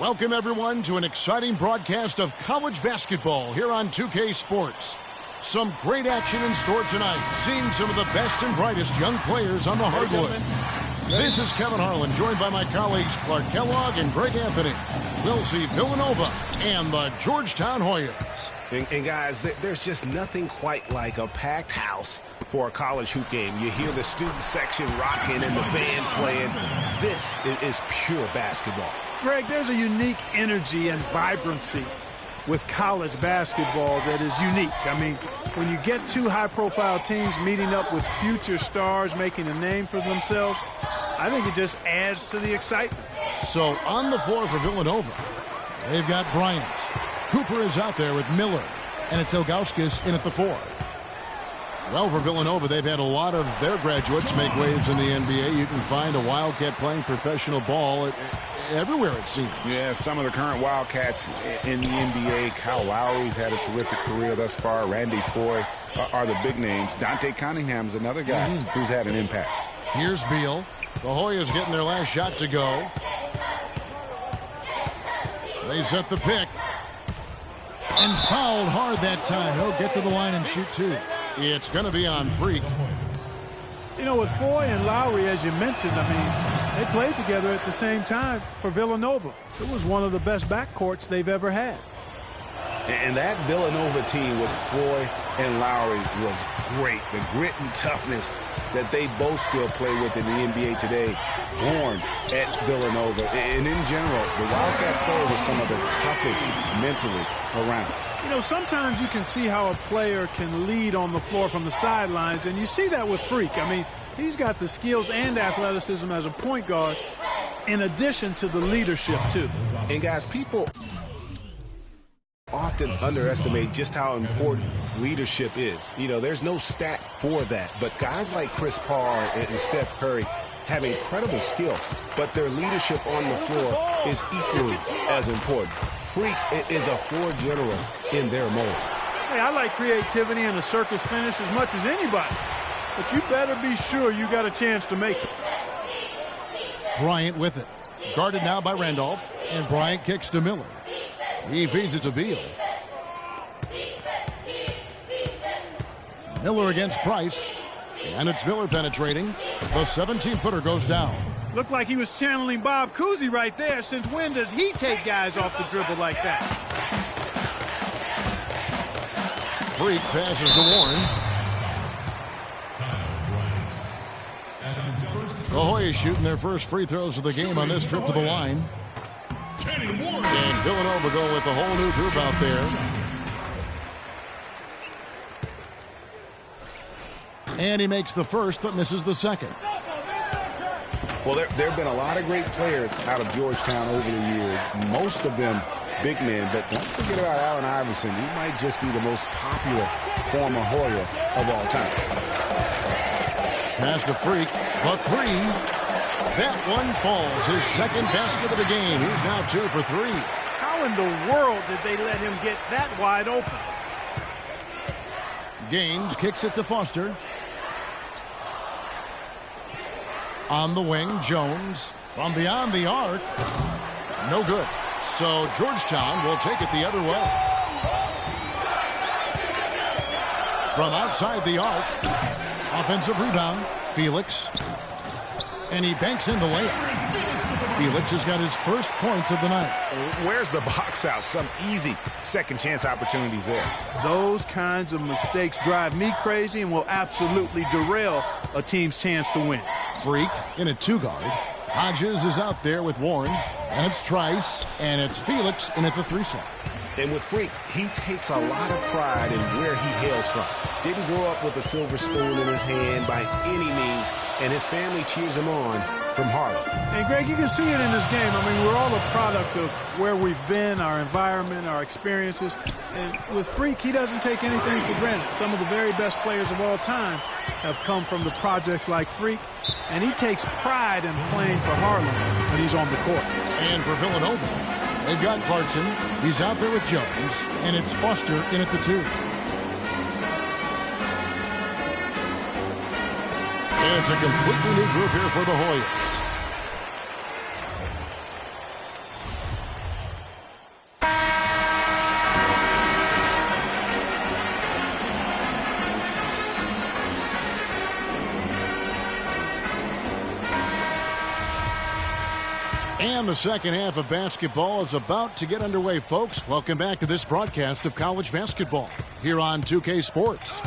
Welcome, everyone, to an exciting broadcast of college basketball here on 2K Sports. Some great action in store tonight, seeing some of the best and brightest young players on the hardwood. This is Kevin Harlan, joined by my colleagues Clark Kellogg and Greg Anthony. We'll see Villanova and the Georgetown Hoyas. And guys, there's just nothing quite like a packed house for a college hoop game. You hear the student section rocking and the band playing. This is pure basketball. Greg, there's a unique energy and vibrancy with college basketball that is unique. I mean, when you get two high-profile teams meeting up with future stars making a name for themselves, I think it just adds to the excitement. So on the floor for Villanova, they've got Bryant. Cooper is out there with Miller, and it's Ilgauskas in at the 4. Well, for Villanova, they've had a lot of their graduates make waves in the NBA. You can find a Wildcat playing professional ball everywhere, it seems. Yeah, some of the current Wildcats in the NBA. Kyle Lowry's had a terrific career thus far. Randy Foye are the big names. Dante Cunningham's another guy who's had an impact. Here's Beal. The Hoyas getting their last shot to go. They set the pick. And fouled hard that time. He'll get to the line and shoot two. It's going to be on Freak. You know, with Foye and Lowry, as you mentioned, I mean, they played together at the same time for Villanova. It was one of the best backcourts they've ever had. And that Villanova team with Foye and Lowry was great. The grit and toughness that they both still play with in the NBA today, born at Villanova. And in general, the Wildcat players are some of the toughest mentally around. You know, sometimes you can see how a player can lead on the floor from the sidelines, and you see that with Freak. I mean, he's got the skills and athleticism as a point guard in addition to the leadership, too. And, guys, people often underestimate just how important leadership is. You know, there's no stat for that, but guys like Chris Paul and Steph Curry have incredible skill, but their leadership on the floor is equally as important. Freak is a floor general in their mold. Hey, I like creativity and a circus finish as much as anybody, but you better be sure you got a chance to make it. Bryant with it. Guarded now by Randolph, and Bryant kicks to Miller. He feeds it to Beal. Miller against Price, and it's Miller penetrating. The 17-footer goes down. Looked like he was channeling Bob Cousy right there. Since when does he take guys off the dribble like that? Freak passes to Warren. The Hoyas shooting their first free throws of the game on this trip to the line. And Villanova going with a whole new group out there. And he makes the first but misses the second. Well, there have been a lot of great players out of Georgetown over the years, most of them big men, but don't forget about Allen Iverson. He might just be the most popular former Hoya of all time. Pass to Freak, the 3. That one falls, his second basket of the game. He's now 2 for 3. How in the world did they let him get that wide open? Gaines kicks it to Foster. On the wing, Jones from beyond the arc. No good. So Georgetown will take it the other way. From outside the arc, offensive rebound, Felix. And he banks in the layup. Felix has got his first points of the night. Where's the box out? Some easy second chance opportunities there. Those kinds of mistakes drive me crazy and will absolutely derail a team's chance to win. Freak in a 2-guard. Hodges is out there with Warren. And it's Trice. And it's Felix in at the 3-slot. And with Freak, he takes a lot of pride in where he hails from. Didn't grow up with a silver spoon in his hand by any means, and his family cheers him on from Harlem. And Greg, you can see it in this game. I mean, we're all a product of where we've been, our environment, our experiences. And with Freak, he doesn't take anything for granted. Some of the very best players of all time have come from the projects like Freak, and he takes pride in playing for Harlem when he's on the court. And for Villanova, they've got Clarkson. He's out there with Jones, and it's Foster in at the 2. And it's a completely new group here for the Hoyas. And the second half of basketball is about to get underway, folks. Welcome back to this broadcast of college basketball here on 2K Sports.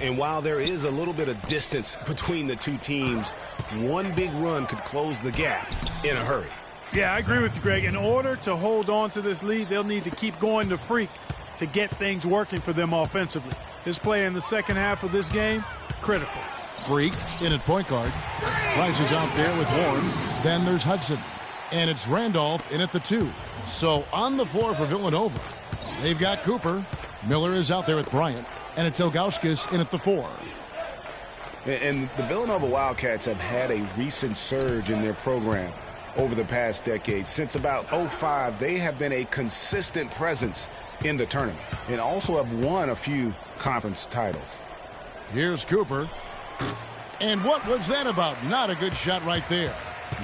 And while there is a little bit of distance between the two teams, one big run could close the gap in a hurry. Yeah, I agree with you, Greg. In order to hold on to this lead, they'll need to keep going to Freak to get things working for them offensively. His play in the second half of this game, critical. Freak in at point guard. Price is out there with Warren. Then there's Hudson. And it's Randolph in at the 2. So on the floor for Villanova, they've got Cooper. Miller is out there with Bryant. And it's Ilgauskas in at the 4. And the Villanova Wildcats have had a recent surge in their program over the past decade. Since about 05, they have been a consistent presence in the tournament and also have won a few conference titles. Here's Cooper. And what was that about? Not a good shot right there.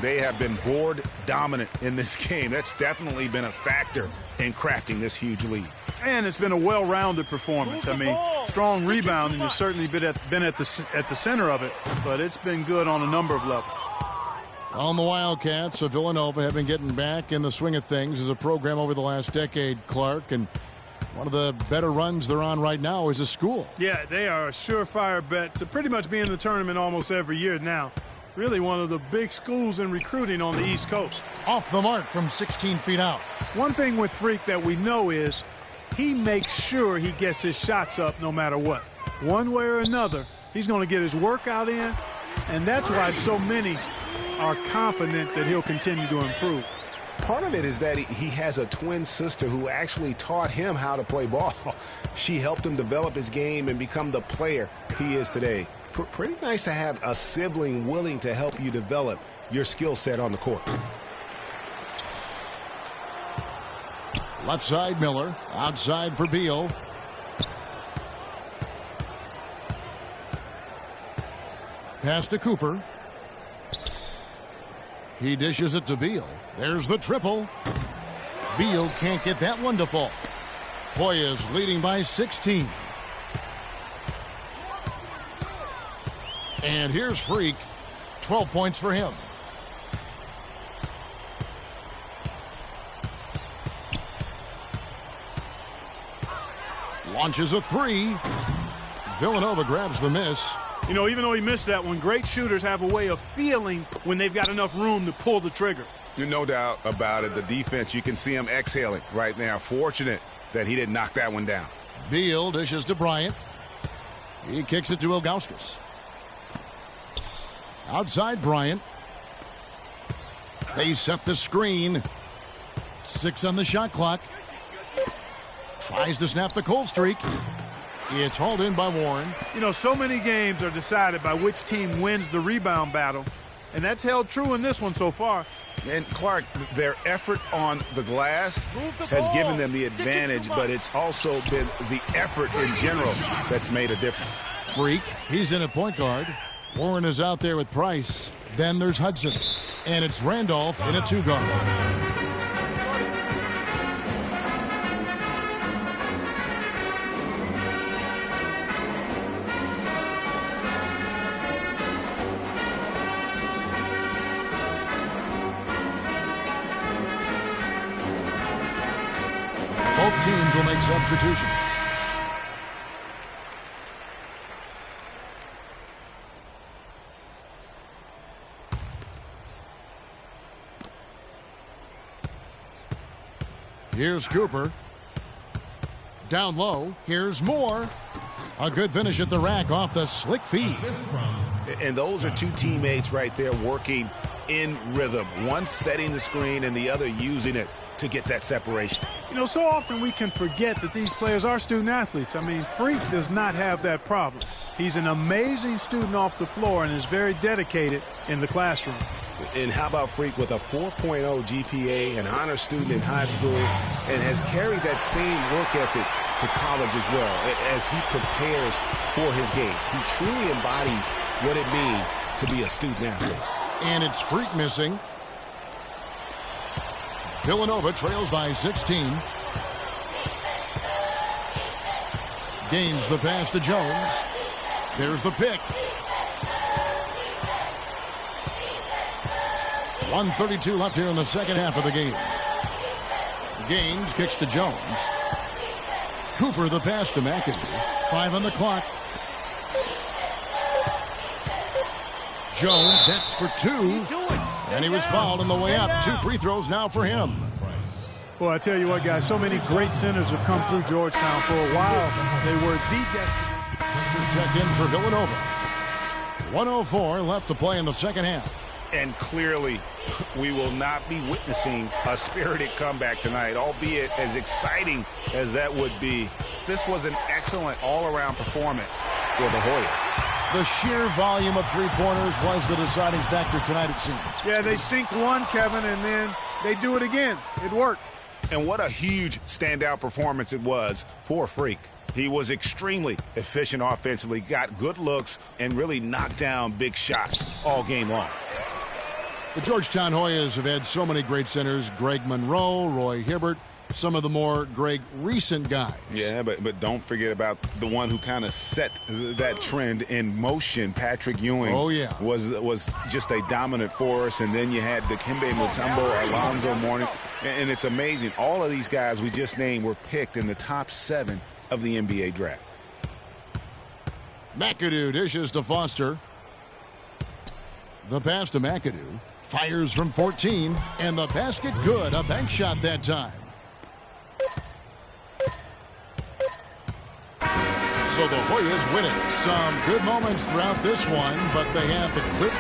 They have been board dominant in this game. That's definitely been a factor in crafting this huge lead. And it's been a well-rounded performance. I mean, strong rebounding has certainly been at the center of it, but it's been good on a number of levels. On the Wildcats of Villanova have been getting back in the swing of things as a program over the last decade, Clark, and one of the better runs they're on right now is a school. Yeah, they are a surefire bet to pretty much be in the tournament almost every year now. Really one of the big schools in recruiting on the East Coast. Off the mark from 16 feet out. One thing with Freak that we know is he makes sure he gets his shots up no matter what. One way or another, he's going to get his workout in, and that's why so many are confident that he'll continue to improve. Part of it is that he has a twin sister who actually taught him how to play ball. She helped him develop his game and become the player he is today. Pretty nice to have a sibling willing to help you develop your skill set on the court. Left side, Miller. Outside for Beal. Pass to Cooper. He dishes it to Beal. There's the triple. Beal can't get that one to fall. Hoyas leading by 16. And here's Freak. 12 points for him. Launches a 3. Villanova grabs the miss. You know, even though he missed that one, great shooters have a way of feeling when they've got enough room to pull the trigger. No doubt about it. The defense, you can see him exhaling right now. Fortunate that he didn't knock that one down. Beal dishes to Bryant. He kicks it to Ilgauskas. Outside Bryant. They set the screen. 6 on the shot clock. Tries to snap the cold streak. It's hauled in by Warren. You know, so many games are decided by which team wins the rebound battle, and that's held true in this one so far. And Clark, their effort on the glass has given them the advantage, but it's also been the effort in general that's made a difference. Freak, he's in a point guard. Warren is out there with Price. Then there's Hudson. And it's Randolph in a 2-guard. Both teams will make substitutions. Here's Cooper. Down low. Here's Moore. A good finish at the rack off the slick feed. And those are two teammates right there working in rhythm. One setting the screen and the other using it to get that separation. You know, so often we can forget that these players are student athletes. I mean, Freak does not have that problem. He's an amazing student off the floor and is very dedicated in the classroom. And how about Freak with a 4.0 GPA, an honor student in high school, and has carried that same work ethic to college as well as he prepares for his games. He truly embodies what it means to be a student athlete. And it's Freak missing. Villanova trails by 16. Gains the pass to Jones. There's the pick. 1:32 left here in the second half of the game. Gaines kicks to Jones. Cooper the pass to McAdoo. 5 on the clock. Jones nets for 2. And he was fouled on the way up. 2 free throws now for him. Well, I tell you what, guys, so many great centers have come through Georgetown. For a while, they were the destiny. Sixers check in for Villanova. 1:04 left to play in the second half. And clearly, we will not be witnessing a spirited comeback tonight, albeit as exciting as that would be. This was an excellent all-around performance for the Hoyas. The sheer volume of three-pointers was the deciding factor tonight, it seems. Yeah, they sink one, Kevin, and then they do it again. It worked. And what a huge standout performance it was for Freak. He was extremely efficient offensively, got good looks, and really knocked down big shots all game long. The Georgetown Hoyas have had so many great centers. Greg Monroe, Roy Hibbert, some of the more Greg recent guys. Yeah, but don't forget about the one who kind of set that trend in motion. Patrick Ewing was just a dominant force. And then you had Dikembe Mutombo, Alonzo Mourning. And it's amazing. All of these guys we just named were picked in the top 7 of the NBA draft. McAdoo dishes to Foster. The pass to McAdoo. Fires from 14. And the basket good. A bank shot that time. So the Hoyas winning. Some good moments throughout this one, but they have the clip.